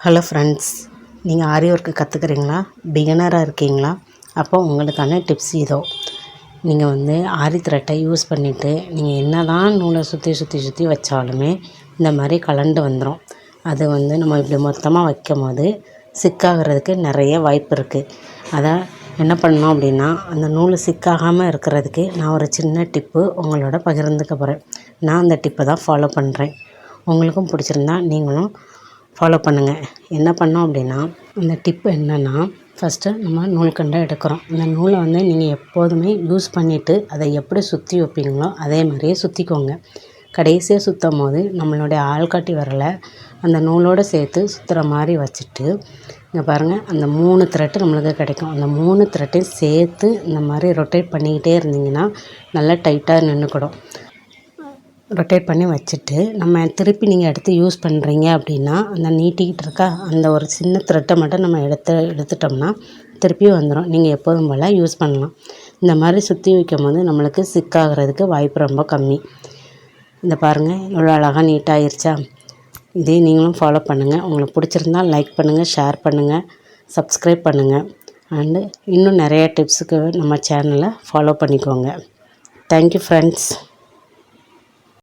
Hello friends, நீங்கள் ஆரி work கற்றுக்குறீங்களா? பிகினராக இருக்கீங்களா? அப்போ உங்களுக்கான டிப்ஸ் இதோ. நீங்கள் ஆரி த்ரெட்டை யூஸ் பண்ணிவிட்டு நீங்கள் என்ன தான் நூலை சுற்றி வச்சாலுமே இந்த மாதிரி கலண்டு வந்துடும். அது நம்ம இப்படி மொத்தமாக வைக்கும் போது சிக்காகிறதுக்கு நிறைய வாய்ப்பு இருக்குது. அதை என்ன பண்ணணும் அப்படின்னா, அந்த நூல் சிக்காகாமல் இருக்கிறதுக்கு நான் ஒரு சின்ன டிப்பு உங்களோட பகிர்ந்துக்க போகிறேன். நான் அந்த டிப்பை தான் ஃபாலோ பண்ணுறேன். உங்களுக்கும் பிடிச்சிருந்தா நீங்களும் ஃபாலோ பண்ணுங்கள். என்ன பண்ணோம் அப்படின்னா, இந்த டிப்பு என்னென்னா, ஃபஸ்ட்டு நம்ம நூல்கண்டை எடுக்கிறோம். இந்த நூலை நீங்கள் எப்போதுமே யூஸ் பண்ணிவிட்டு அதை எப்படி சுற்றி வைப்பீங்களோ அதே மாதிரியே சுற்றிக்கோங்க. கடைசியாக சுற்றும் போது நம்மளுடைய ஆள்காட்டி விரலை அந்த நூலோடு சேர்த்து சுற்றுற மாதிரி வச்சுட்டு, இங்கே பாருங்கள், அந்த 3 த்ரெட்டு நம்மளுக்கு கிடைக்கும். அந்த 3 த்ரெட்டையும் சேர்த்து இந்த மாதிரி ரொட்டேட் பண்ணிக்கிட்டே இருந்தீங்கன்னா நல்லா டைட்டாக நின்றுக்கிடும். ரொட்டேட் பண்ணி வச்சுட்டு நம்ம திருப்பி நீங்கள் எடுத்து யூஸ் பண்ணுறீங்க அப்படின்னா, அந்த நீட்டிக்கிட்டு இருக்கா அந்த ஒரு சின்ன த்ரெட்டை மட்டும் நம்ம எடுத்துட்டோம்னா திருப்பியும் வந்துடும். நீங்கள் எப்போதும் போல் யூஸ் பண்ணலாம். இந்த மாதிரி சுற்றி வைக்கும் போது நம்மளுக்கு சிக்காகிறதுக்கு வாய்ப்பு ரொம்ப கம்மி. இந்த பாருங்கள், இவ்வளோ அழகாக நீட்டாகிருச்சா? இதே நீங்களும் ஃபாலோ பண்ணுங்கள். உங்களுக்கு பிடிச்சிருந்தால் லைக் பண்ணுங்கள், ஷேர் பண்ணுங்கள், சப்ஸ்கிரைப் பண்ணுங்கள். அண்டு இன்னும் நிறைய டிப்ஸுக்கு நம்ம சேனலை ஃபாலோ பண்ணிக்கோங்க. Thank you friends.